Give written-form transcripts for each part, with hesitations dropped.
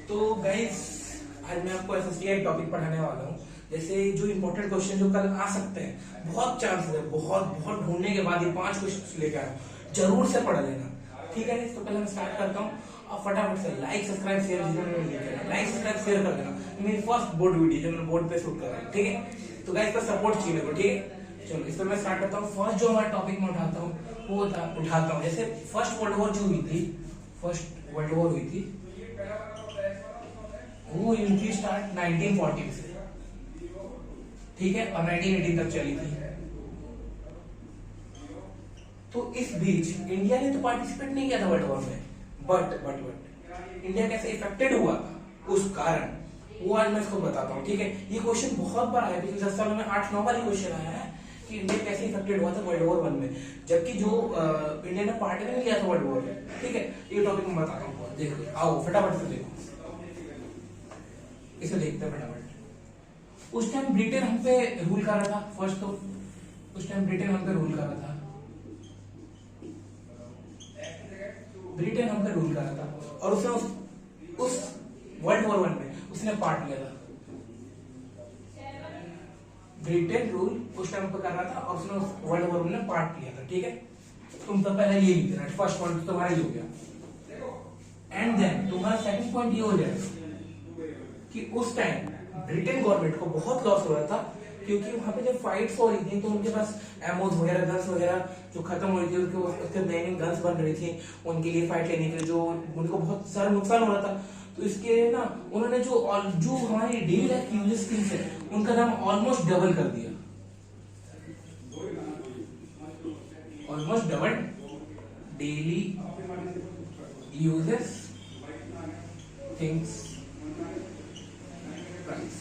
तो गाइस आज मैं आपको एसएसटी टॉपिक पढ़ाने वाला हूँ। जैसे जो इम्पोर्टेंट क्वेश्चन जो कल आ सकते हैं, बहुत चांसेस है, बहुत बहुत ढूंढने के बाद ये 5 क्वेश्चन लेकर आया, जरूर से पढ़ लेना। ठीक है, तो पहले मैं स्टार्ट करता हूँ। अब फटाफट से like subscribe share like subscribe share कर देना। मेरी फर्स्ट बोर्ड वीडियो जो मैंने बोर्ड पे शूट कर रहा है, ठीक है। तो गाइस का सपोर्ट चाहिए मेरे को, ठीक है। चलो इस पर मैं स्टार्ट करता हूँ। फर्स्ट जो हमारा टॉपिक में उठाता हूँ वो उठाता हूँ जैसे फर्स्ट वर्ल्ड वॉर जो हुई थी, फर्स्ट वर्ल्ड वॉर हुई थी वो इनकी स्टार्ट 1940 से, ठीक है, और 1918 तक चली थी। तो इस बीच इंडिया ने तो पार्टिसिपेट नहीं किया था वर्ल्ड वॉर में, बट इंडिया कैसे इफेक्टेड हुआ था उस कारण वो आज मैं इसको बताता हूँ, ठीक है। ये क्वेश्चन बहुत बार आया, पिछले 10 सालों में 8-9 बार ये क्वेश्चन आया है कि इंडिया कैसे इफेक्टेड हुआ था वर्ल्ड वॉर 1 में, जबकि जो इंडिया ने पार्ट नहीं लिया था वर्ल्ड वॉर में, ठीक है। ये टॉपिक मैं बताता हूँ, देखो आओ फटाफट से देखो, इसे देखते हैं फटाफट। उस टाइम ब्रिटेन हम पे रूल कर रहा था। फर्स्ट तो उस टाइम ब्रिटेन हम पे रूल कर रहा था, ब्रिटेन हम पे रूल कर रहा था, और उसने उस वर्ल्ड वॉर 1 में उसने पार्ट लिया था। ब्रिटेन रूल उस टाइम पे कर रहा था और उसने उस वर्ल्ड वॉर में पार्ट लिया था, ठीक है। तुम तो पहले ये लिख देना, फर्स्ट पॉइंट तुम्हारा ही हो गया। एंड देन तुम्हारा सेकंड पॉइंट ये हो जाएगा कि उस टाइम ब्रिटेन गवर्नमेंट को बहुत लॉस हो रहा था, क्योंकि वहां पे जब फाइट्स हो रही थी तो उनके पास एमोज वगैरह, गन्स वगैरह जो खत्म हो रही थी, उसके नई नई गन्स बन रही थी उनके लिए फाइट लेने के लिए, जो उनको बहुत सारा नुकसान हो रहा था। तो इसके ना उन्होंने जो हमारी डेली लाइफ यूजेस थिंग्स है उनका दाम ऑलमोस्ट डबल कर दिया, almost double daily uses things price,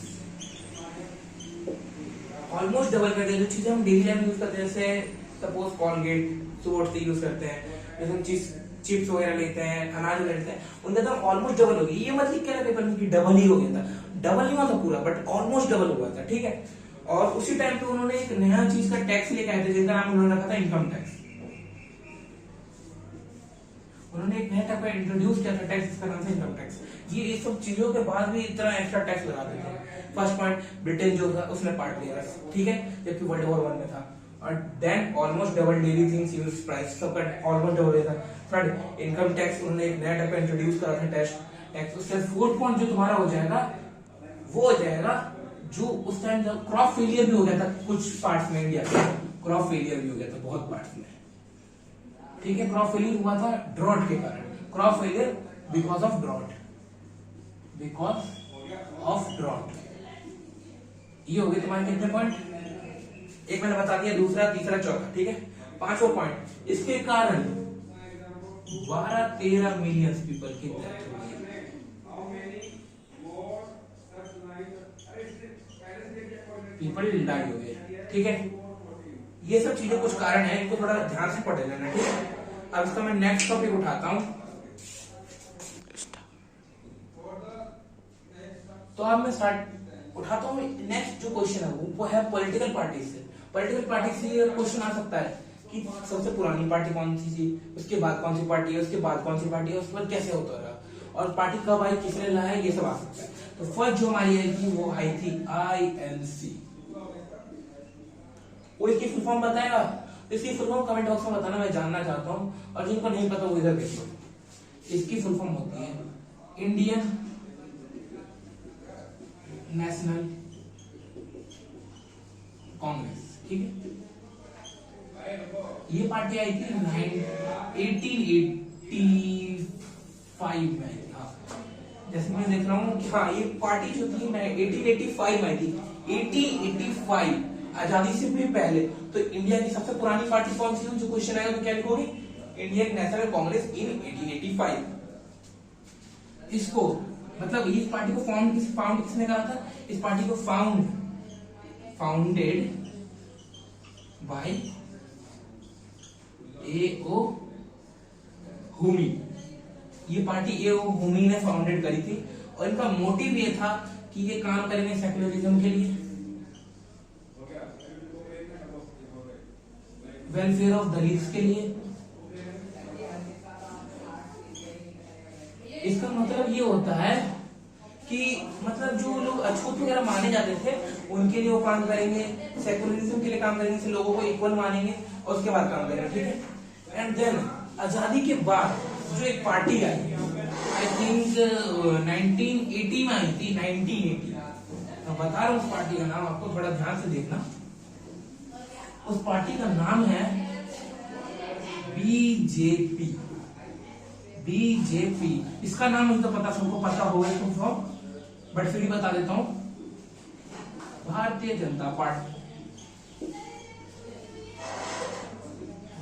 almost double कर दिया। जो चीजें हम डेली लाइफ यूज करते हैं, जैसे सपोज कॉलगेट सुबह से यूज करते हैं, जैसे हम चिप्स वगैरह लेते हैं, अनाज लेते हैं, उनका दाम ऑलमोस्ट डबल हो गया। ये मत लिख के ना पेपर में कि डबल ही हो गया था, डबल नहीं हुआ था पूरा, बट ऑलमोस्ट डबल हुआ था, ठीक है। और उसी टाइम पे उन्होंने एक नया चीज का टैक्स लेके आए थे जिसका नाम उन्होंने रखा था इनकम टैक्स। उन्होंने एक नया टाइप का इंट्रोड्यूस किया था टैक्स, जिसका नाम था इनकम टैक्स। ये सब चीजों के बाद भी इतना एक्स्ट्रा टैक्स लगा देते थे। फर्स्ट पॉइंट, ब्रिटेन जो था उसने पार्ट लिया, ठीक है, जबकि वर्ल्ड वॉर 1 में था। और then almost double daily things use price, सबका ऑलमोस्ट डबल था। थर्ड, इनकम टैक्स उन्होंने एक नया टाइप का इंट्रोड्यूस करा था टैक्स। उससे फोर्थ पॉइंट जो तुम्हारा हो जाएगा वो हो जाएगा जो उस टाइम क्रॉप फेलियर भी हो गया था कुछ पार्ट्स में, इंडिया क्रॉप फेलियर भी हो गया था बहुत पार्ट्स में, ठीक है। क्रॉप फेलियर हुआ था ड्रॉट के कारण, crop failure because of drought, because of drought. ये हो गए तुम्हारे कितने पॉइंट, एक मैंने बता दिया, दूसरा, तीसरा, चौथा, ठीक है। पांचवा पॉइंट, इसके कारण 12-13 मिलियन पीपल की डेथ हो गई, पीपल डाई हो गए, ठीक है। ये सब चीजें कुछ कारण है, इनको थोड़ा ध्यान से पढ़ लेना, ठीक है। अब इसका मैं नेक्स्ट टॉपिक उठाता हूं। तो अब मैं स्टार्ट उठाता हूँ नेक्स्ट जो क्वेश्चन है वो है पॉलिटिकल पार्टी से। पॉलिटिकल पार्टी से ये क्वेश्चन आ सकता है कि सबसे पुरानी पार्टी कौन सी थी, उसके बाद कौन सी पार्टी है, उसके बाद कौन सी पार्टी है, उसके बाद कैसे होता रहा, और पार्टी कब आई, किसने लाया, ये सब आ सकता है। तो फर्स्ट जो हमारी आई थी वो आई थी INC। वो इसकी फुल फॉर्म बताएगा, इसकी फुल फॉर्म कमेंट बॉक्स में बताना, मैं जानना चाहता हूँ, और जिनको नहीं पता वो इधर देखो। इसकी फुल फॉर्म होती है इंडियन नेशनल कांग्रेस, ठीक है। ये पार्टी आई थी 1885 में, हाँ, जैसे मैं देख रहा हूँ कि हाँ ये पार्टी जो थी 1885 में आई थी, 1885, आजादी से भी पहले। तो इंडिया की सबसे पुरानी पार्टी कौन सी है, जो क्वेश्चन आएगा तो क्या लिखोगे, इंडियन नेशनल कांग्रेस इन 1885। इसको मतलब इस पार्टी को फाउंड किसने करा था, इस पार्टी को फाउंडेड बाय A.O. हुमी। ये पार्टी A.O. हुमी ने फाउंडेड करी थी, और इनका मोटिव ये था कि ये काम करेंगे सेक्युलरिज्म के लिए, वेलफेयर ऑफ दलित्स के लिए, इसका मतलब ये होता है कि मतलब जो लोग अछूत वगैरह माने जाते थे उनके लिए वो काम करेंगे, सेकुलरिज्म के लिए काम करेंगे, से लोगों को इक्वल मानेंगे और उसके बाद काम करेंगे, ठीक है। एंड देन आजादी के बाद जो एक पार्टी आई, आई थिंक 1980 में आई थी, 1980। मैं बता रहा हूँ उस पार्टी का नाम, आपको थोड़ा ध्यान से देखना। उस पार्टी का नाम है बीजेपी। बीजेपी इसका नाम मुझे तो पता, सबको पता होगा इसको, बट फिर भी बता देता हूं, भारतीय जनता पार्टी।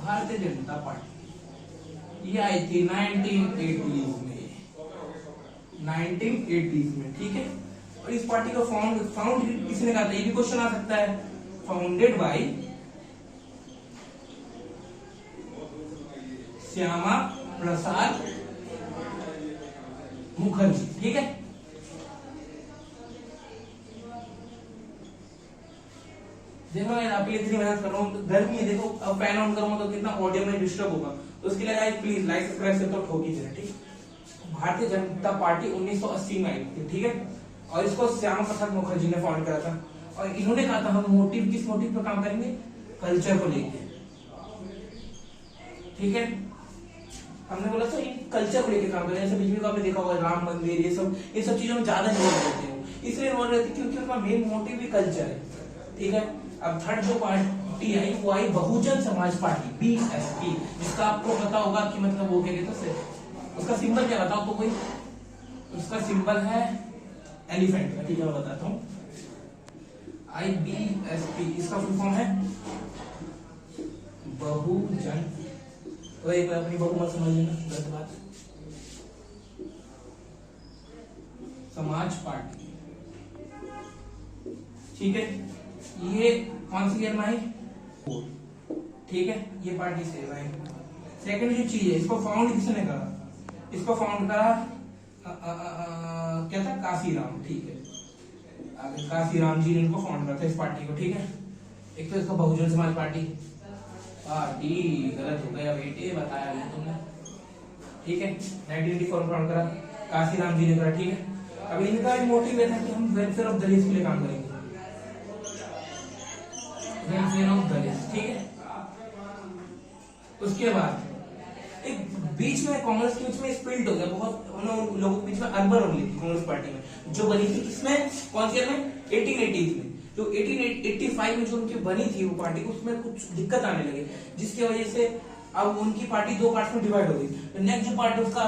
भारतीय जनता पार्टी ये आई थी 1980s में, 1980s में, ठीक है। और इस पार्टी को फाउंड किसने कहा था, ये भी क्वेश्चन आ सकता है। फाउंडेड बाय श्यामा प्रसाद मुखर्जी, ठीक है। देखो यार, आपके लिए इतनी मेहनत कर रहा हूँ, गर्मी है, देखो अब फैन ऑन करूंगा तो कितना ऑडियो में डिस्टर्ब होगा, तो उसके लिए गाइस प्लीज लाइक सब्सक्राइब से तो ठोक ही देना, ठीक। भारतीय जनता पार्टी 1980 में आई थी, ठीक है। और इसको श्यामा प्रसाद मुखर्जी ने फाउंड करा था। और इन्होंने कहा था हम मोटिव, किस मोटिव पर काम करेंगे, कल्चर को लेके, ठीक है। हमने बोला तो कल्चर को लेके काम करें, जैसे बीच में आपने देखा होगा राम मंदिर, ये सब चीजों में ज्यादा इन्वॉल्व रहते हैं, इसलिए इन्वॉल्व रहते क्योंकि उनका मेन मोटिव भी कल्चर है, ठीक है। अब थर्ड जो पार्टी आई वो आई बहुजन समाज पार्टी, बीएसपी, जिसका आपको पता होगा कि मतलब वो क्या कहते हैं, उसका सिंबल क्या बताओ तो कोई, उसका सिंबल है एलिफेंट का, ठीक है, मैं बताता हूँ। IBSP इसका फुल फॉर्म है बहुजन, तो एक बार अपनी बहुमत समझ लेना, गलत बात, समाज पार्टी, ठीक है। ये कौन सी ईयर में आई, ठीक है, ये पार्टी से आई। सेकंड जो चीज है, इसको फाउंड किसने करा, इसको फाउंड करा क्या था, काशीराम, ठीक है। आगे काशीराम जी ने इनको फाउंड करा था इस पार्टी को, ठीक है। एक तो इसको बहुजन समाज पार्टी गलत हो गया बेटे, बताया नहीं तुमने, ठीक है। 1984 में फाउंड करा, काशीराम जी ने करा, ठीक है। अब इनका एक मोटिव है था कि हम वेलफेयर ऑफ दलित के लिए काम करेंगे, वेलफेयर ऑफ दलित, ठीक है। उसके बाद एक बीच में कांग्रेस के बीच में स्प्लिट हो गया, बहुत लोगों के बीच में अनबन हो गई थी कांग्रेस पार्टी में, जो बनी थी किसमें, कौन सी में, 1880s में। जो 1885 में जो उनकी बनी थी वो पार्टी, उसमें कुछ दिक्कत आने लगी, जिसकी वजह से अब उनकी पार्टी दो पार्ट में डिवाइड हो गई। तो नेक्स्ट जो पार्ट उसका